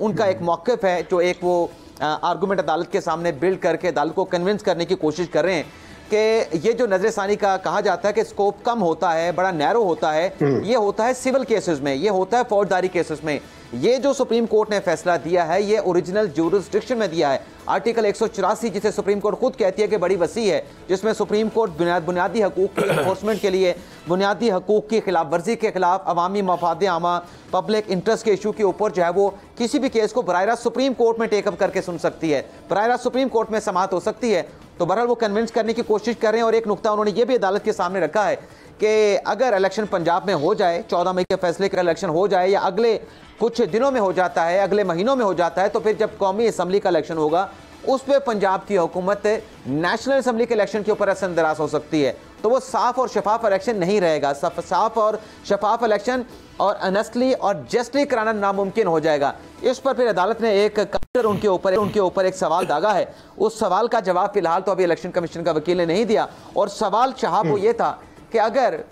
Speaker 4: उनका एक मौक़िफ़ है, जो एक वो आर्गूमेंट अदालत के सामने बिल्ड करके अदालत को कन्विंस करने की कोशिश कर रहे हैं कि ये जो नज़रसानी का कहा जाता है कि स्कोप कम होता है, बड़ा नैरो होता है, ये होता है सिविल केसेस में, ये होता है फौजदारी केसेस में। ये जो सुप्रीम कोर्ट ने फैसला दिया है, ये ओरिजिनल जुरिस्डिक्शन में दिया है। आर्टिकल 184 जिसे सुप्रीम कोर्ट खुद कहती है कि बड़ी वसी है, जिसमें सुप्रीम कोर्ट बुनियादी हकूक़ की इन्फोर्समेंट के लिए, बुनियादी हकूक़ की खिलाफ वर्जी के खिलाफ, अवामी मफाद आमा, पब्लिक इंटरेस्ट के इशू के ऊपर जो है वो किसी भी केस को बराह रास्त सुप्रीम कोर्ट में टेकअप करके सुन सकती है, बराह रास्त सुप्रीम कोर्ट में समाअत हो सकती है। तो बहरहाल वो कन्विंस करने की कोशिश कर रहे हैं। और एक नुकता उन्होंने ये भी अदालत के सामने रखा है कि अगर इलेक्शन पंजाब में हो जाए, 14 मई के फैसले का इलेक्शन हो जाए, या अगले कुछ दिनों में हो जाता है, अगले महीनों में हो जाता है, तो फिर जब कौमी असम्बली का इलेक्शन होगा, उस पर पंजाब की हुकूमत नेशनल असम्बली के इलेक्शन के ऊपर असरअंदाज हो सकती है। तो वो साफ और शफाफ इलेक्शन नहीं रहेगा। साफ और शफाफ इलेक्शन और अनेस्टली और जस्टली कराना नामुमकिन हो जाएगा। इस पर फिर अदालत ने एक काउंटर उनके ऊपर एक सवाल दागा है। उस सवाल का जवाब फिलहाल तो अभी इलेक्शन कमीशन का वकील ने नहीं दिया। और सवाल शहाब वो ये था कि अगर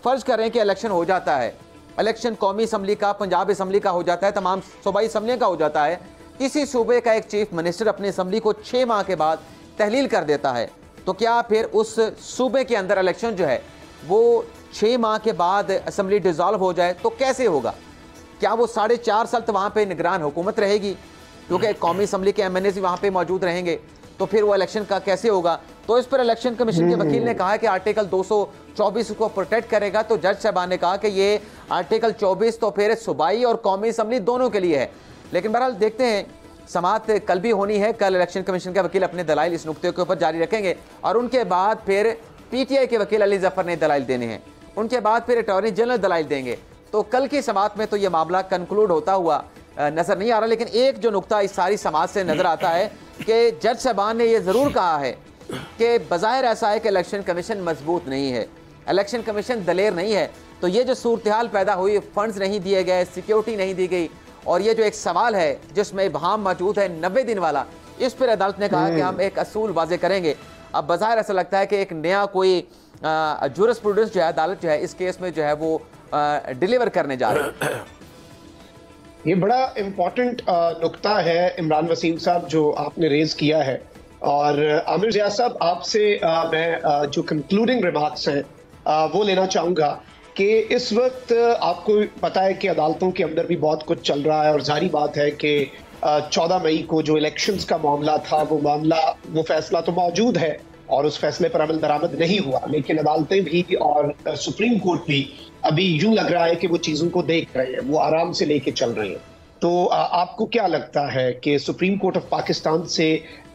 Speaker 4: फर्ज करें कि इलेक्शन हो जाता है, इलेक्शन कौमी असम्बली का, पंजाब असम्बली का हो जाता है, तमाम सूबाई असम्बलियों का हो जाता है, किसी सूबे का एक चीफ मिनिस्टर अपनी असम्बली को 6 माह के बाद तहलील कर देता है, तो क्या फिर उस सूबे के अंदर इलेक्शन जो है वो 6 माह के बाद असम्बली डिज़ोल्व हो जाए तो कैसे होगा? क्या वो 4.5 साल तो वहाँ पे निगरान हुकूमत रहेगी, क्योंकि कौमी असम्बली के MNAs भी वहाँ पे मौजूद रहेंगे, तो फिर वो इलेक्शन का कैसे होगा? तो इस पर इलेक्शन कमीशन के वकील ने कहा है कि आर्टिकल 224 को प्रोटेक्ट करेगा। तो जज साहबान ने कहा कि ये आर्टिकल 24 तो फिर सूबाई और कौमी असम्बली दोनों के लिए है। लेकिन बहरहाल देखते हैं, समाअत कल भी होनी है, कल इलेक्शन कमीशन के वकील अपने दलाइल इस नुक्ते के ऊपर जारी रखेंगे और उनके बाद फिर PTI के वकील अली जफर ने दलाइल देने हैं, उनके बाद फिर अटॉर्नी जनरल दलाइल देंगे। तो कल की समाअत में तो ये मामला कंक्लूड होता हुआ नजर नहीं आ रहा। लेकिन एक जो नुक्ता इस सारी समाअत से नजर आता है कि जज साहबान ने यह जरूर कहा है कि बज़ाहिर ऐसा है कि इलेक्शन कमीशन मजबूत नहीं है, इलेक्शन कमीशन दलेर नहीं है। तो ये जो सूरत हाल पैदा हुई, फंड्स नहीं दिए गए, सिक्योरिटी नहीं दी गई, और ये जो एक सवाल है जिसमें इबहाम मौजूद है 90 दिन वाला, इस पर अदालत ने कहा कि हम एक असूल वाजे करेंगे। अब बज़ाहिर ऐसा लगता है कि एक नया कोई जूरिस्प्रूडेंस जो है, अदालत जो है इस केस में जो है वो डिलीवर करने जा रहे हैं।
Speaker 1: ये बड़ा इम्पोर्टेंट नुक्ता है इमरान वसीम साहब जो आपने रेज किया है। और आमिर ज़िया साहब, आपसे मैं जो कंक्लूडिंग रिमार्क्स हैं वो लेना चाहूँगा कि इस वक्त आपको पता है कि अदालतों के अंदर भी बहुत कुछ चल रहा है और जारी बात है कि 14 मई को जो इलेक्शंस का मामला था वो फैसला तो मौजूद है और उस फैसले पर अमल दरामद नहीं हुआ, लेकिन अदालतें भी और सुप्रीम कोर्ट भी अभी यूं लग रहा है कि वो चीज़ों को देख रहे हैं, वो आराम से लेके चल रहे हैं। तो आपको क्या लगता है कि सुप्रीम कोर्ट ऑफ पाकिस्तान से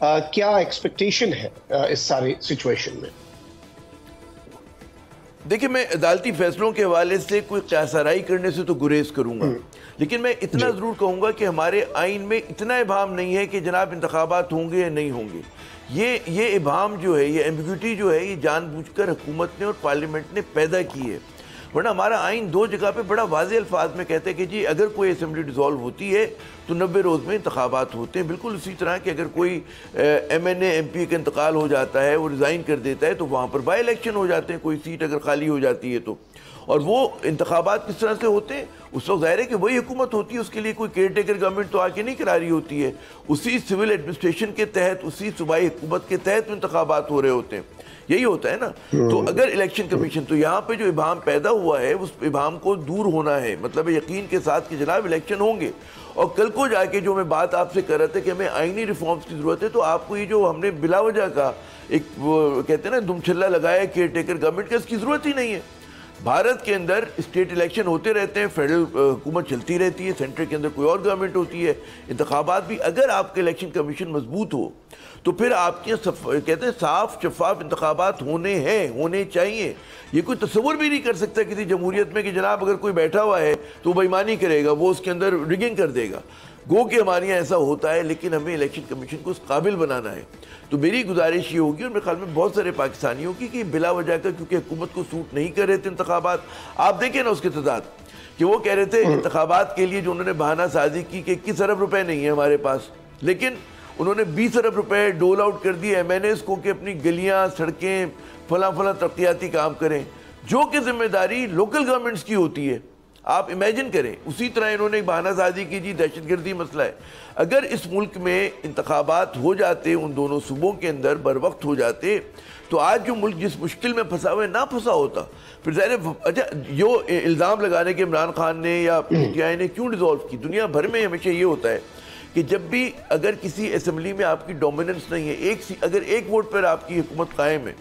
Speaker 1: क्या एक्सपेक्टेशन है इस सारे सिचुएशन में?
Speaker 2: देखिए, मैं अदालती फैसलों के हवाले से कोई क़यासराई करने से तो गुरेज करूंगा, लेकिन मैं इतना ज़रूर कहूँगा कि हमारे आइन में इतना इबाम नहीं है कि जनाब इंतखाबात होंगे या नहीं होंगे। ये इबाम जो है, ये एम्बिग्यूटी जो है, ये जानबूझकर हुकूमत ने और पार्लियामेंट ने पैदा की है। वरना हमारा आइन दो जगह पे बड़ा वाज़ेह अल्फाज में कहते हैं कि जी अगर कोई असेंबली डिज़ोल्व होती है तो 90 रोज़ में इंतखाबात होते हैं। बिल्कुल उसी तरह कि अगर कोई MNA MP का इंतकाल हो जाता है, वो रिज़ाइन कर देता है, तो वहाँ पर बाई इलेक्शन हो जाते हैं, कोई सीट अगर खाली हो जाती है तो। और वो इंतखाबात किस तरह से होते हैं, उस वक्त ज़ाहिर है कि वही हुकूमत होती है, उसके लिए कोई केयर टेकर गवर्नमेंट तो आके नहीं करा रही होती है, उसी सिविल एडमिनिस्ट्रेशन के तहत, उसी सूबाई हुकूमत के तहत इंतखाबात हो रहे होते हैं। यही होता है ना। तो अगर इलेक्शन कमीशन, तो यहाँ पे जो इबाम पैदा हुआ है उस इबाम को दूर होना है, मतलब यकीन के साथ कि जनाब इलेक्शन होंगे। और कल को जाके जो मैं बात आपसे कर रहा था कि हमें आईनी रिफॉर्म्स की ज़रूरत है, तो आपको ये जो हमने बिलावजह का एक कहते हैं ना दुमछल्ला लगाया केयर टेकर गवर्नमेंट का, इसकी ज़रूरत ही नहीं है। भारत के अंदर स्टेट इलेक्शन होते रहते हैं, फेडरल हुकूमत चलती रहती है, सेंटर के अंदर कोई और गवर्नमेंट होती है, इंतखाबात भी। अगर आपका इलेक्शन कमीशन मजबूत हो तो फिर आपके कहते हैं साफ शफाफ इंतखाबात होने चाहिए। ये कोई तस्वुर भी नहीं कर सकता किसी जमहूरियत में कि जनाब अगर कोई बैठा हुआ है तो बेईमानी करेगा, वो उसके अंदर रिगिंग कर देगा। गो कि हमारे यहाँ ऐसा होता है, लेकिन हमें इलेक्शन कमीशन को उस काबिल बनाना है। तो मेरी गुजारिश ये होगी, और मेरे ख्याल में बहुत सारे पाकिस्तानियों की, कि बिला वजह का क्योंकि हुकूमत को सूट नहीं कर रहे थे इंतखाबात। आप देखें ना उसके तदाद कि वो कह रहे थे इंतखाबात के लिए जो उन्होंने बहाना साजी की कि 21 अरब रुपए नहीं है हमारे पास, लेकिन उन्होंने 20 अरब रुपए डोल आउट कर दिए MNAs को कि अपनी गलियाँ, सड़कें, फला तरक्याती काम करें, जो कि जिम्मेदारी लोकल गवर्नमेंट्स की होती है। आप इमेजिन करें, उसी तरह इन्होंने एक बहानासाजी की, जी दहशतगर्दी मसला है। अगर इस मुल्क में इंतखाबात हो जाते, उन दोनों सूबों के अंदर बर वक्त हो जाते, तो आज जो मुल्क जिस मुश्किल में फंसा हुआ है ना फंसा होता। फिर ज़ाहिर अच्छा, जो इल्ज़ाम लगाने के इमरान खान ने या PTI ने क्यों डिज़ोल्व की, दुनिया भर में हमेशा ये होता है कि जब भी अगर किसी असम्बली में आपकी डोमिनेंस नहीं है, अगर एक वोट पर आपकी हुकूमत कायम है,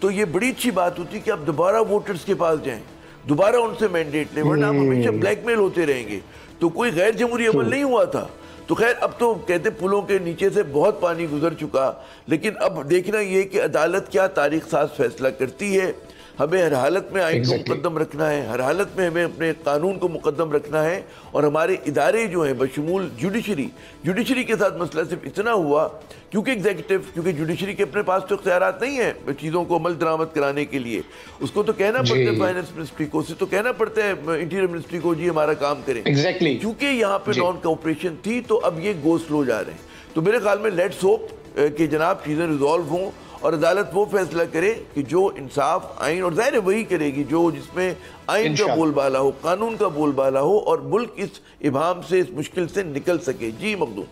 Speaker 2: तो ये बड़ी अच्छी बात होती है कि आप दोबारा वोटर्स के पास जाएं, दोबारा उनसे मैंडेट लें, वरना आप हमेशा ब्लैकमेल होते रहेंगे। तो कोई गैर जमहूरी अमल नहीं हुआ था। तो खैर, अब तो कहते पुलों के नीचे से बहुत पानी गुजर चुका, लेकिन अब देखना ये कि अदालत क्या तारीख साज फैसला करती है। हमें हर हालत में आइन को मुकद्दम रखना है, हर हालत में हमें अपने कानून को मुकद्दम रखना है। और हमारे इदारे जो हैं बशमूल जुडिशरी के साथ मसला सिर्फ इतना हुआ क्योंकि क्योंकि जुडिशरी के अपने पास तो इख्तियारात नहीं है चीज़ों को अमल दरामद कराने के लिए। उसको तो कहना पड़ता है फाइनेंस मिनिस्ट्री को, उसे तो कहना पड़ता है इंटीरियर मिनिस्ट्री को, जी हमारा काम करें। क्योंकि यहाँ पे नॉन कोऑपरेशन थी, तो अब ये गो स्लो जा रहे हैं। तो मेरे ख्याल में लेट्स होप कि जनाब चीज़ें रिजॉल्व हों और अदालत वो फैसला करे कि जो इंसाफ, आइन, और ज़ाहिर वही करेगी जो जिसमें आइन का बोलबाला हो, कानून का बोलबाला हो, और मुल्क इस इबाम से, इस मुश्किल से निकल सके। जी मखदूम,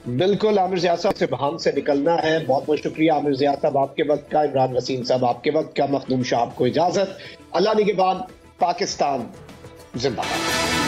Speaker 1: बिल्कुल आमिर ज़िया साहब, से इबाम से निकलना है। बहुत बहुत शुक्रिया आमिर ज़िया साहब आपके वक्त का, इमरान वसीम साहब आपके वक्त का। मखदूम शाह आपको इजाजत। अल्लाह निगहबान, पाकिस्तान जिंदाबाद।